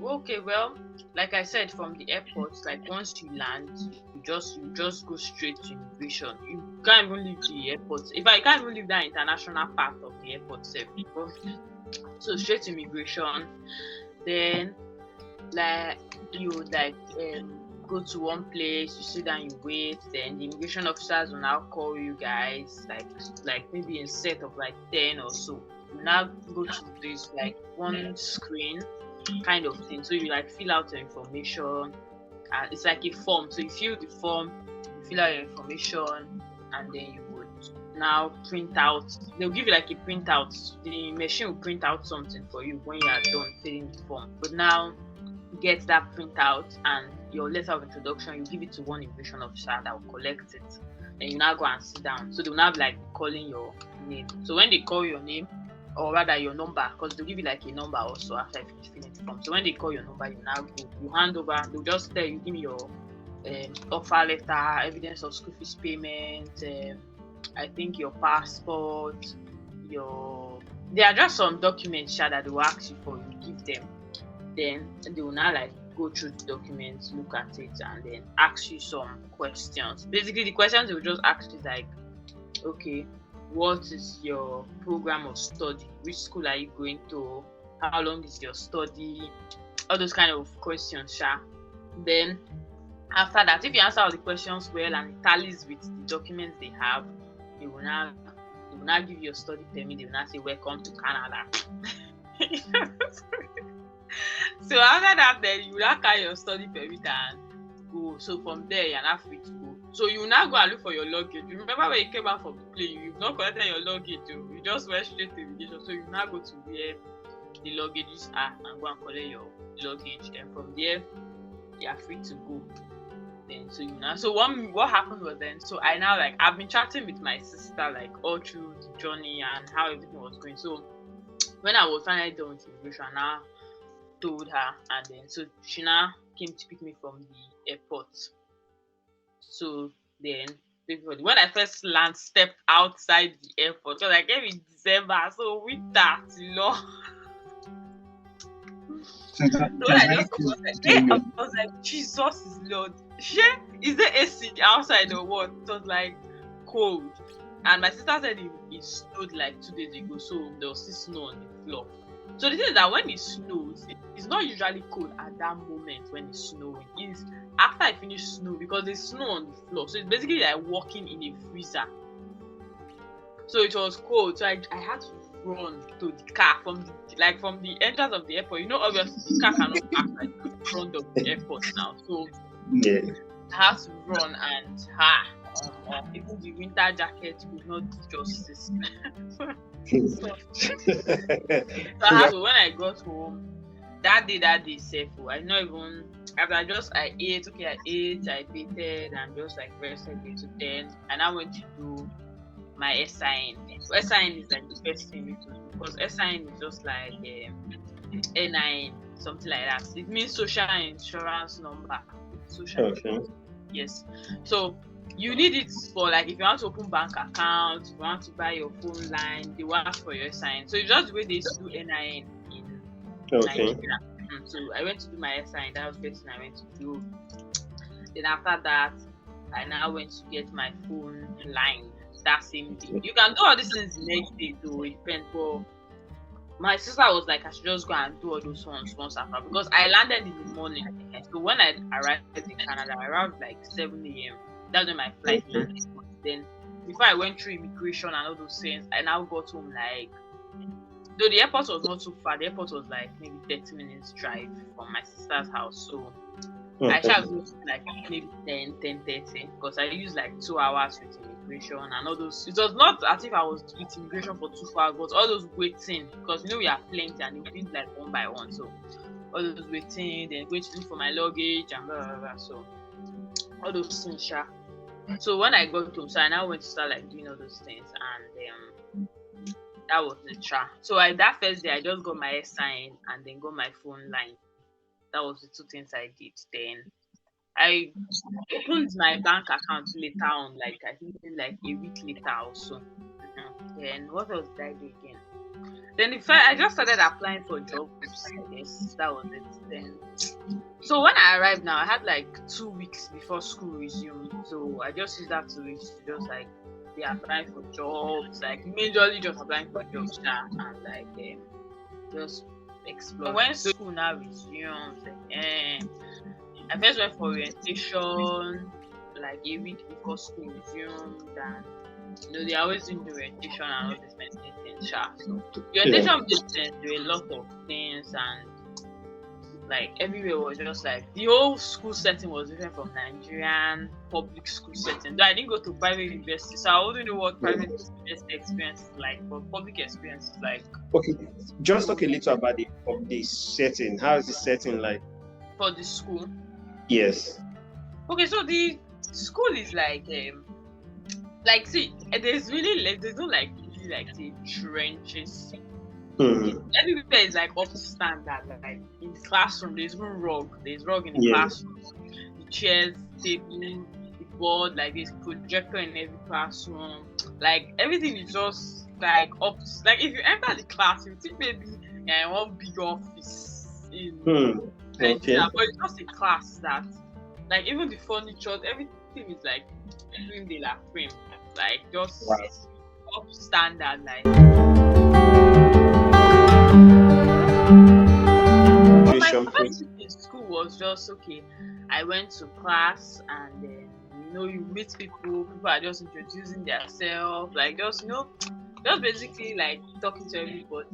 Okay, well, like I said, from the airport, like once you land, you just go straight to immigration. You can't even leave the airport. In fact, you can't even leave that international part of the airport itself. So straight to immigration. Then like you go to one place, you sit down, you wait, then the immigration officers will now call you guys, like maybe in set of like 10 or so. You now go to this like one screen kind of thing. So you like fill out your information, and it's like a form. So you fill the form, you fill out your information, and then you would now print out. They'll give you like a printout. The machine will print out something for you when you are done filling the form. But now get that printout and your letter of introduction, you give it to one immigration officer that will collect it. And you now go and sit down. So they'll now be like calling your name. So when they call your name, or rather your number, because they'll give you like a number also after you finish filling the form. So when they call your number, you now go, you hand over, they'll just tell you, give me your offer letter, evidence of school fees payment, I think your passport, there are just some documents that they will ask you for, you give them. Then they will now like go through the documents, look at it, and then ask you some questions. Basically, the questions they will just ask you like, okay, what is your program of study? Which school are you going to? How long is your study? All those kind of questions, Then after that, if you answer all the questions well and it tallies with the documents they have, they will now give you your study permit. They will now say, welcome to Canada. So after that, then you will now carry your study permit and go. So from there, you're not free to go. So you will now go and look for your luggage. Remember when you came back from the plane, you've not collected your luggage. You just went straight to immigration. So you now go to where the luggages are and go and collect your luggage. And from there, you are free to go. Then so you now. So what happened was then. So I now like I've been chatting with my sister like all through the journey and how everything was going. So when I was finally done with immigration, I now told her, and then so she now came to pick me from the airport. So then when I first stepped outside the airport, because I came in December, so winter, So when I just I was like, Jesus is Lord. Is there AC outside or what? It was like cold. And my sister said it snowed like 2 days ago, so there was still snow on the floor. So the thing is that when it snows, it's not usually cold at that moment when it's snowing. It's after I finish snow, because there's snow on the floor. So it's basically like walking in a freezer. So it was cold. So I had to run to the car from the entrance of the airport. Obviously the car cannot park like in front of the airport now. So yeah. I had to run, and even the winter jacket could not do justice. So when I got home, that day safe. I not even after I ate, I bathed and just like rested into 10, and I went to do my SIN. So SIN is like the first thing we do, because SIN is just like NIN, something like that. It means social insurance number. Yes. So you need it for like if you want to open bank account, if you want to buy your phone line, they will ask for your SIN. So it's just the way they used to do NIN in Nigeria. So I went to do my SIN. That was the first thing I went to do. Then after that, I now went to get my phone line that same day. You can do all these things the next day though, it depends. But my sister was like, I should just go and do all those ones once after, because I landed in the morning. So when I arrived in Canada, I arrived like 7 a.m. That's when my flight landed. Then before I went through immigration and all those things, I now got home like, though the airport was not too far, the airport was like maybe 30 minutes drive from my sister's house. So I shall go like maybe 10:30, because I used like 2 hours with immigration and all those. It was not as if I was with immigration for 2 hours, but all those waiting, because we are plenty and it was like one by one. So all those waiting, then going to look for my luggage and blah blah blah. So all those things. So when I got home, so I now went to start like doing all those things, and that was the tra. So that first day I just got my SIN and then got my phone line. That was the 2 things I did. Then I opened my bank account later on, like I think like a week later or so. Then what else did I do again? Then I just started applying for jobs. I guess that was it. Then so when I arrived now, I had like 2 weeks before school resumed. So I just used that 2 weeks to just like be applying for jobs, like majorly just applying for jobs now, and like just explore. When school now resumed, I first went for orientation like a week before school resumed, and they always doing the orientation and all this kind of things. So the orientation made sense. There were a lot of things, and like everywhere was just like the whole school setting was different from Nigerian public school setting. Though I didn't go to private university, so I wouldn't know what private university experience is like, but public experience is like. Okay, just talk a little about the setting. How is the setting like? For the school? Yes. Okay, so the school is like see, there's no like really like the trenches. Everywhere is like up to standard. Like in the classroom, there's no rug. There's rug in the classroom. The chairs, table, the board, like there's projector in every classroom. Like everything is just like up. Like if you enter the class, you think maybe one big office in Nigeria, but it's just a class that, like even the furniture, everything is like doing the la frame, like just up standard, like. My first week in school was just okay. I went to class, and then you meet people are just introducing themselves, like just basically like talking to everybody.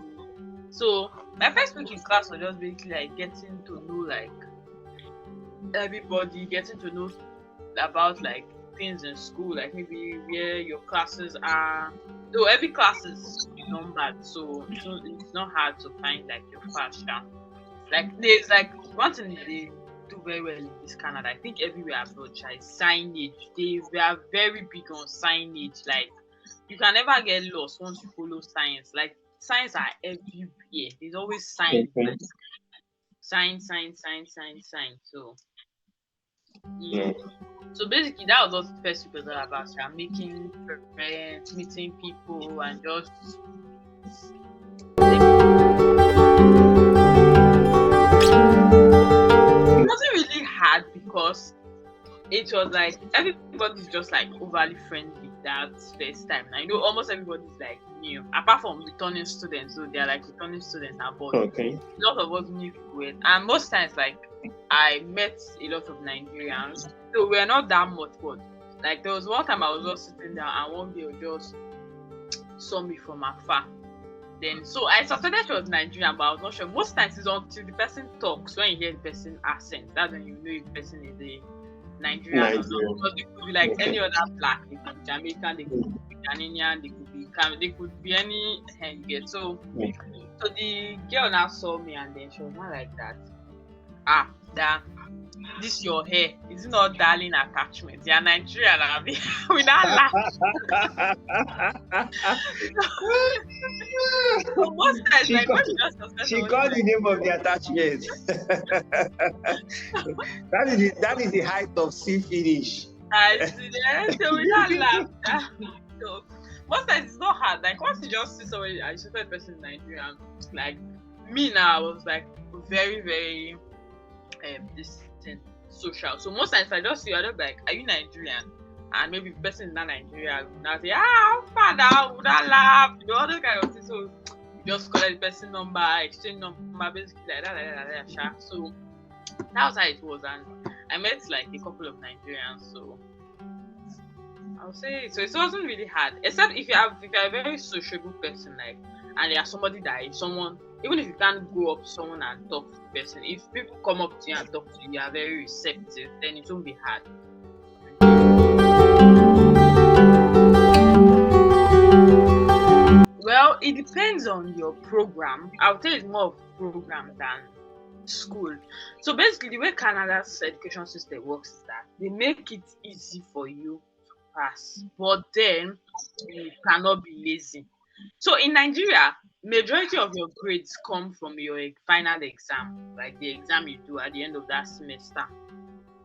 So my first week in class was just basically like getting to know like everybody, getting to know about like things in school, like maybe where your classes are. So every class is numbered, so it's not hard to find like your class. Like there's like one thing they do very well in this Canada, I think everywhere abroad, is signage. They are very big on signage. Like you can never get lost once you follow signs. Like signs are everywhere. There's always signs. Like, sign. So so basically that was what the first week was all about. So I'm making friends, meeting people, and just it wasn't really hard because it was like everybody's just like overly friendly that first time. I know almost everybody's like new, apart from returning students. So they're like returning students now, but a lot of us new people, and most times like I met a lot of Nigerians, so we're not that much. But like there was one time I was just sitting down, and one girl just saw me from afar. Then so I suspected she was Nigerian, but I was not sure. Most times it's until the person talks, when you hear the person accent, that's when you know if the person is a Nigerian or not. Because they could be like any other black, they could be Jamaican, they could be Ghanaian, they could be any so the girl now saw me, and then she was not like that. This your hair, is it not darling attachment? You're Nigerian, we not laugh. So most times, she got the name of the attachment. that is the height of sea finish. I see that, so we not laugh. So most times it's not hard. Like once you just see somebody, I should that person Nigerian, like me now, I was like very, very distant social. So most times I just see, I don't be like, are you Nigerian? And maybe the person is not Nigerian, now say, father, would I laugh? Other kind of thing. So you just call the person number, exchange number, basically like that. So that was how it was, and I met like a couple of Nigerians. So I'll say so it wasn't really hard, except if you're a very sociable person, like, and there's somebody that is someone, even if you can't go up to someone and talk to the person, if people come up to you and talk to you, you are very receptive, then it won't be hard. Well, it depends on your program. I would say it's more of program than school. So basically, the way Canada's education system works is that they make it easy for you to pass, but then you cannot be lazy. So in Nigeria, majority of your grades come from your final exam, like the exam you do at the end of that semester.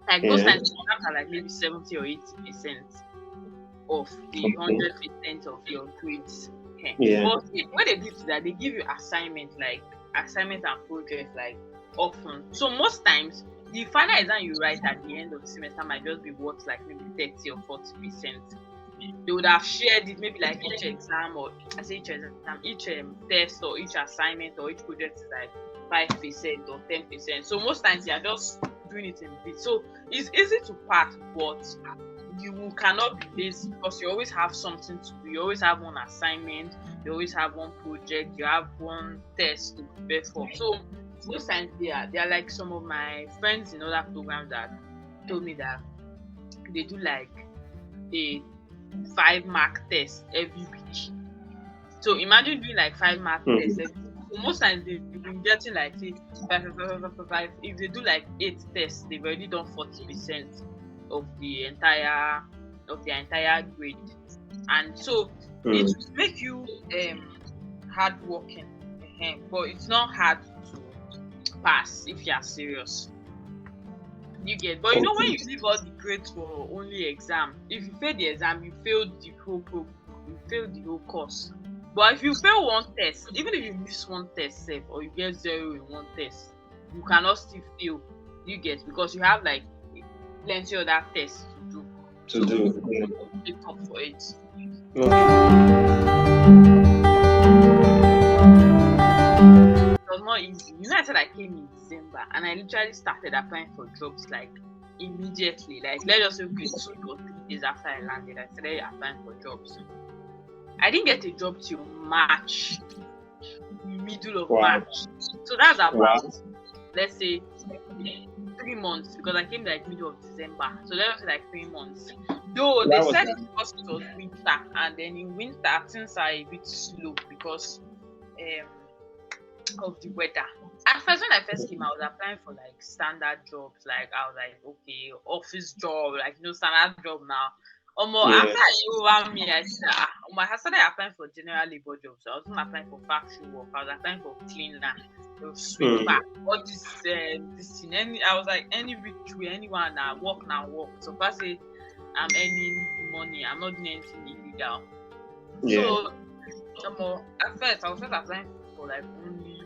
Like those times exams are like maybe 70 or 80% of the 100% of your grades. Yeah. But when they do that, they give you assignment and projects like often. So most times the final exam you write at the end of the semester might just be worth like maybe 30 or 40%. They would have shared it maybe like each exam or each test or each assignment or each project is like 5% or 10%. So most times you are just doing it in bits. So it's easy to pass, but you cannot be lazy because you always have something to do. You always have one assignment, you always have one project, you have one test to prepare for. So most times they are like some of my friends in other programs that told me that they do like a 5-mark test every week. So imagine doing like 5-mark tests every week. So most times they've been getting like say 5. If they do like 8 tests, they've already done 40% of the entire grade. And so it will make you hardworking, but it's not hard to pass if you are serious. You get, but you know when you leave all the grades for only exam, if you fail the exam, you failed the whole program, you failed the whole course. But if you fail one test, even if you miss one test, or you get 0 in one test, you cannot still fail. You get, because you have like plenty of that test to do. Make up for it. It was not easy. You know, I said I came in December and I literally started applying for jobs like immediately. Like let's just say 2 or 3 days after I landed, I started applying for jobs. I didn't get a job till March, middle of March. So that's about let's say 3 months, because I came like middle of December. So let's say like 3 months. Though they said it was winter, and then in winter things are a bit slow because of the weather. At first, when I first came, I was applying for like standard jobs. Like I was like, okay, office job, like standard job now. After you over me, I started applying for general labor jobs. So I wasn't applying for factory work. I was applying for cleaner, sweeper, all this thing. I was like, any which way, anyone now work. So first say I'm earning money. I'm not doing anything illegal. So at first I was just applying for like only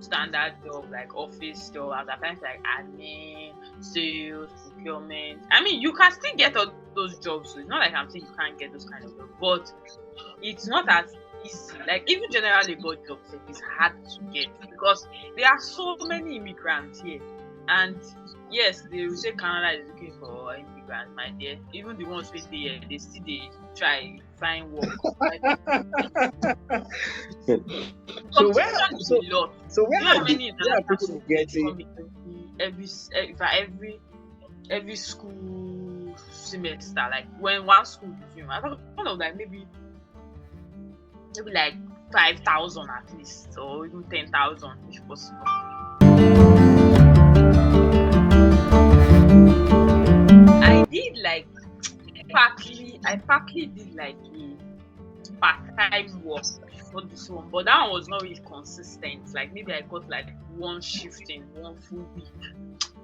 standard job, like office job. I was applying for like admin, sales, procurement. I mean, you can still get all those jobs. So it's not like I'm saying you can't get those kind of jobs, but it's not as easy. Like even general labor jobs, it's hard to get because there are so many immigrants here. And yes, they will say Canada is looking for immigrants, my dear. Even the ones who stay here, they try find work. So where people getting every school semester, like when one school resume, I thought like maybe like 5,000 at least, or even 10,000 if possible. I did like I partly did like a part-time work for this one, but that one was not really consistent. Like maybe I got like one shift in one full week,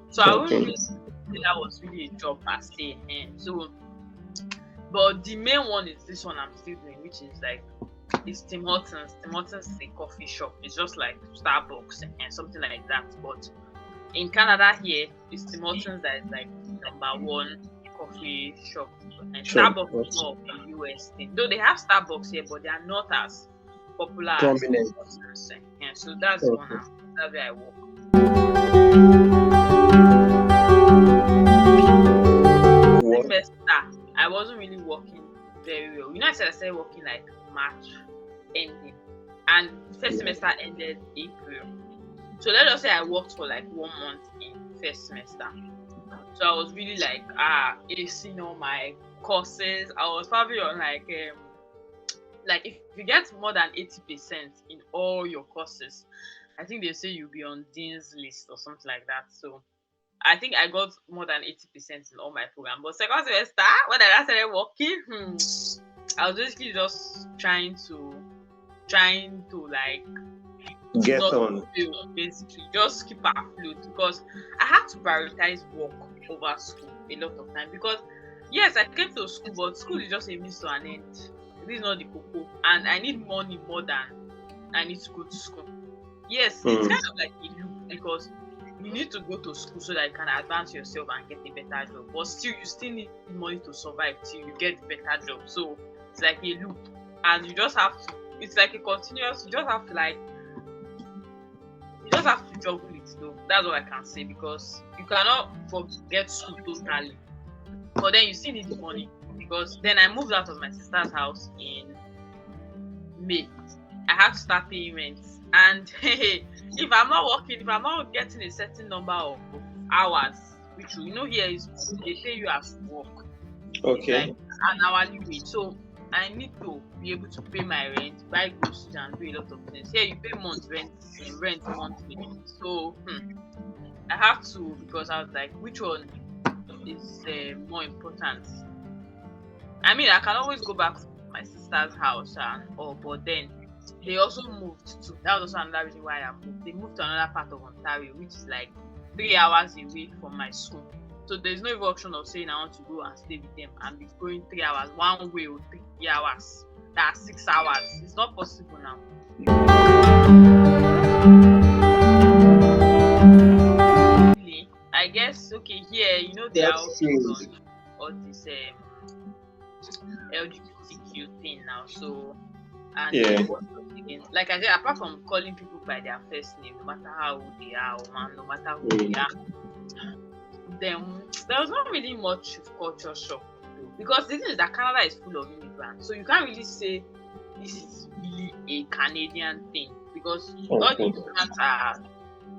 so I wouldn't really say that was really a job per se. So, but the main one is this one I'm still doing, which is like it's Tim Hortons. Tim Hortons is a coffee shop. It's just like Starbucks and something like that. But in Canada here, it's Tim Hortons that is like #1 coffee shop. And Starbucks is more of a US thing. Though they have Starbucks here, but they are not as popular as Tim Hortons. So that's the one. That's where I work. Semester, I wasn't really working very well. You know, I said I started working like March ending, and first semester ended April. So let us say I worked for like 1 month in first semester. So I was really like acing all my courses. I was probably on like if you get more than 80% in all your courses, I think they say you'll be on Dean's list or something like that. So I think I got more than 80% in all my program. But second semester, when I started working, I was basically just trying to like get on, basically just keep afloat, because I had to prioritize work over school a lot of time. Because yes, I came to school, but school is just a means to an end. This is not the cocoa, and I need money more than I need to go to school. Yes, it's Mm. kind of like a loop because you need to go to school so that you can advance yourself and get a better job. But still, you still need money to survive till you get a better job. So it's like a loop, and you just have to. It's like a continuous. You just have to juggle it though. That's what I can say because you cannot forget school totally. But then you still need the money because then I moved out of my sister's house in May. I had to start paying rent, and if I'm not working, if I'm not getting a certain number of hours, which here is they pay you as you work. It's Okay. like an hourly wage. So I need to be able to pay my rent, buy groceries, and do a lot of things. Here you pay rent monthly. So I have to because I was like, which one is more important? I mean, I can always go back to my sister's house and all, but then they also moved to. That was also another reason why I moved. They moved to another part of Ontario, which is like 3 hours away from my school. So there's no even option of saying I want to go and stay with them and be going 3 hours one way or 3 hours. That's 6 hours. It's not possible now. I guess okay here they are That's also true. on all this LGBTQ thing now. So and Yeah. again, like I said, apart from calling people by their first name, no matter how old they are, or man, no matter who they are, then there was not really much culture shock though. Because the thing is that Canada is full of immigrants, so you can't really say this is really a Canadian thing because all the immigrants are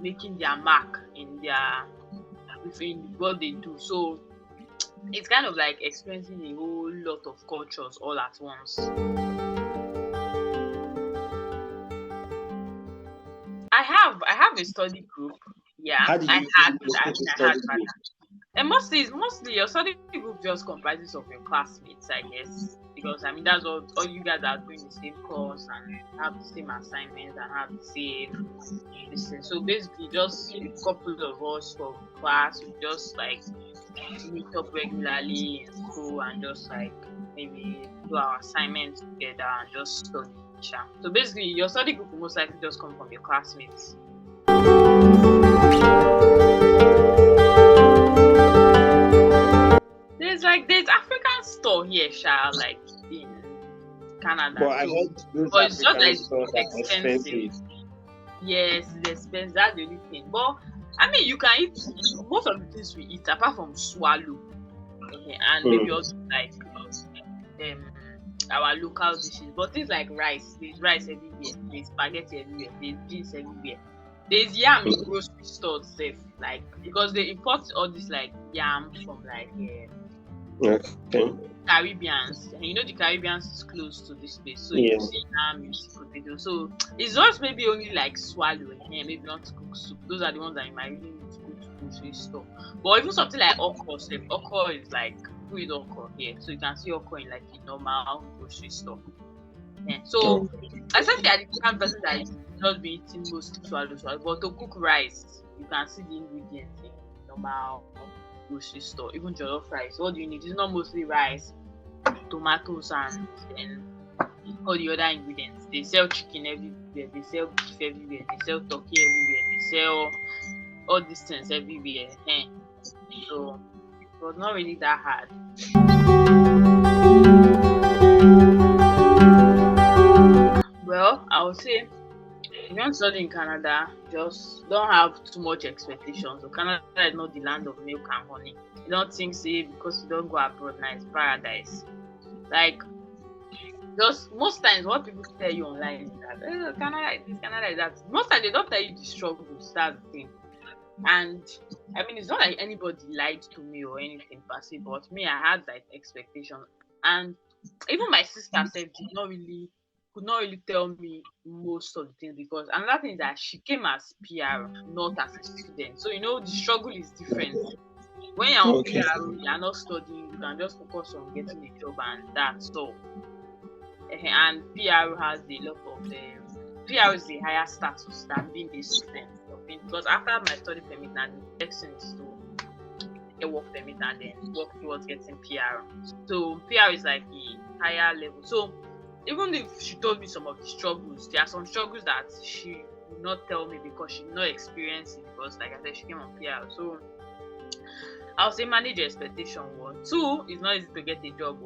making their mark in what they do. So it's kind of like experiencing a whole lot of cultures all at once. I have a study group. Yeah, How did I you had. locate I a mean, I study had. group? And mostly your study group just comprises of your classmates, I guess, because I mean that's all you guys are doing the same course and have the same assignments and have the same this thing. So basically, just a couple of us from class we just like meet up regularly in school and just like maybe do our assignments together and just study. So basically, your study group will most likely just come from your classmates. There's African store here, like in Canada. But I heard those but it's just African like stores are expensive. Yes, it's expensive. That's the only thing. But I mean, you can eat most of the things we eat apart from swallow, and maybe also like our local dishes. But things like rice, there's rice everywhere. There's spaghetti everywhere. There's beans everywhere. There's yam in grocery stores, safe like because they import all this like yam from like Okay. Caribbeans, and the Caribbeans is close to this place, so Yeah. you see yam, you see potato. So it's just maybe only like swallow maybe not to cook soup. Those are the ones that you might really need to go to grocery store. But even something like okra, okra is like who is okra here, so you can see okra in like a normal grocery store. So essentially, I the kind of person that you not be eating most swallow, but to cook rice, you can see the ingredients in normal grocery store. Even jollof rice, what do you need? It's not mostly rice, tomatoes, and all the other ingredients. They sell chicken everywhere, they sell beef everywhere, they sell turkey everywhere, they sell all these things everywhere. So it was not really that hard. Well, I would say if you want to study in Canada, just don't have too much expectations. So Canada is not the land of milk and honey. You don't think say because you don't go abroad now it's paradise. Like just most times what people tell you online is that Canada is this, Canada is that. Most times they don't tell you the struggles, that's the thing. And I mean it's not like anybody lied to me or anything per se, but me I had like expectation. And even my sister said could not really tell me most of the things because another thing is that she came as PR, not as a student. So the struggle is different. When you're on Okay. PR, you're not studying, you can just focus on getting a job and that's all. And PR has a lot of PR is a higher status than being a student. Because after my study permit, now the next thing is to get work permit and then work towards getting PR. So PR is like a higher level. So even if she told me some of the struggles, there are some struggles that she will not tell me because she did not experience it, because like I said, she came on PR. So I'll say manage your expectation. 1. 2, it's not easy to get a job.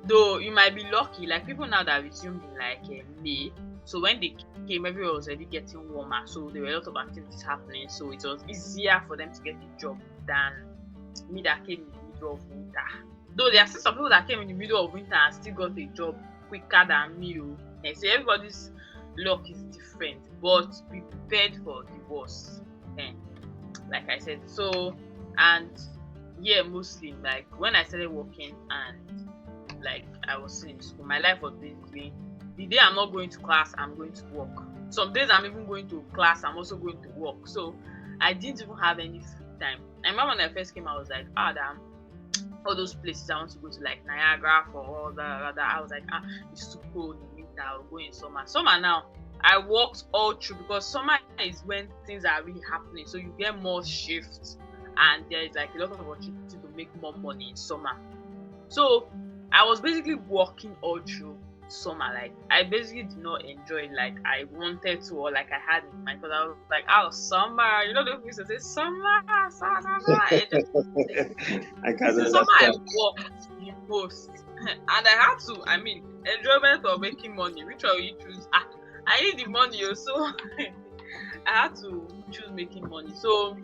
Though you might be lucky, like people now that resumed in like May. So when they came, everyone was already getting warmer. So there were a lot of activities happening. So it was easier for them to get a job than me that came in the middle of winter. Though there are still some people that came in the middle of winter and still got a job quicker than me. And so everybody's luck is different, but be prepared for the worst. Like I said, so, and yeah, mostly like when I started working and like I was still in school, my life was basically the day I'm not going to class, I'm going to work. Some days I'm even going to class, I'm also going to work. So I didn't even have any free time. I remember when I first came, I was like, damn, all those places I want to go to, like Niagara for all that. I was like, it's too cold in winter, I'll go in summer. Summer now, I worked all through because summer is when things are really happening. So you get more shifts and there is like a lot of opportunity to make more money in summer. So I was basically working all through summer. Like I basically did not enjoy it like I wanted to, or like I had in mind, because I was like, summer, you know, the people say summer. I can't The summer I worked the most. And I had to, enjoyment or making money, which one will you choose? I need the money also. I had to choose making money. So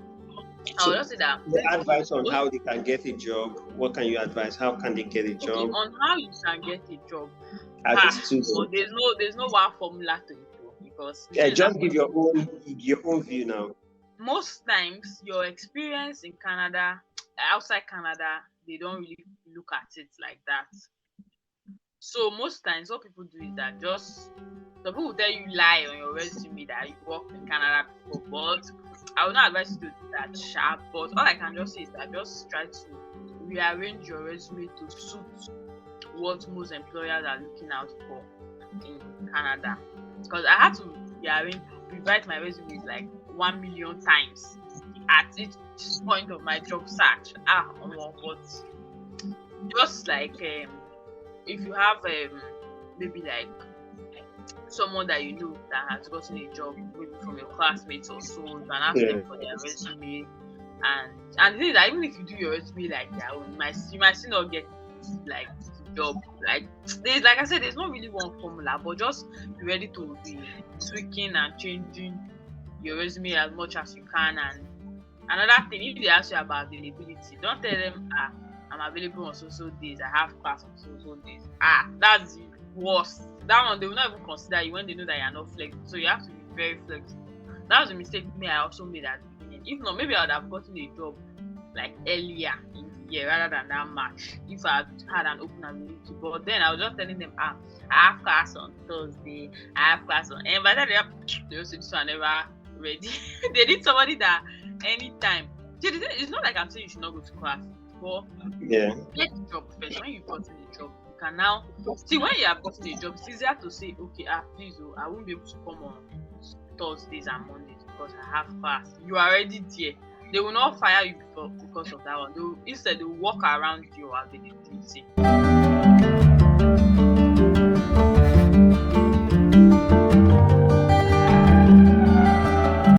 I will just say that the advice on how they can get a job, what can you advise? How can they get a job? On how you can get a job. So there's no one formula to it though, because just give your own view now. Most times your experience in Canada, outside Canada, they don't really look at it like that. So most times what people do is that just some people will tell you lie on your resume that you worked in Canada before, but I would not advise you to do that sharp. But all I can just say is that just try to rearrange your resume to suit what most employers are looking out for in Canada. Because I had to rewrite my resume like 1 million times at each point of my job search. But just like if you have maybe like someone that you know that has gotten a job, maybe from your classmates or so, you can ask them for their resume. And the thing is that even if you do your resume like that, you might still not get like the job. Like I said, there's not really one formula, but just be ready to be tweaking and changing your resume as much as you can. And another thing, if they ask you about availability, don't tell them I'm available on so days, I have class on so days. That's the worst. That one, they will not even consider you when they know that you're not flexible. So you have to be very flexible. That was a mistake I also made at the beginning. If not, maybe I would have gotten a job like earlier in the year rather than that March if I had an open availability. But then I was just telling them, I have class on Thursday, I have class on, and by the time they also this one never ready. They need somebody that anytime. See, it's not like I'm saying you should not go to class, but get the job first. When you've gotten the job, you can now see when you have gotten a job, it's easier to say, okay, please, I won't be able to come on Thursdays and Mondays because I have class. You are already there. They will not fire you because of that one. Instead, they will work around your availability.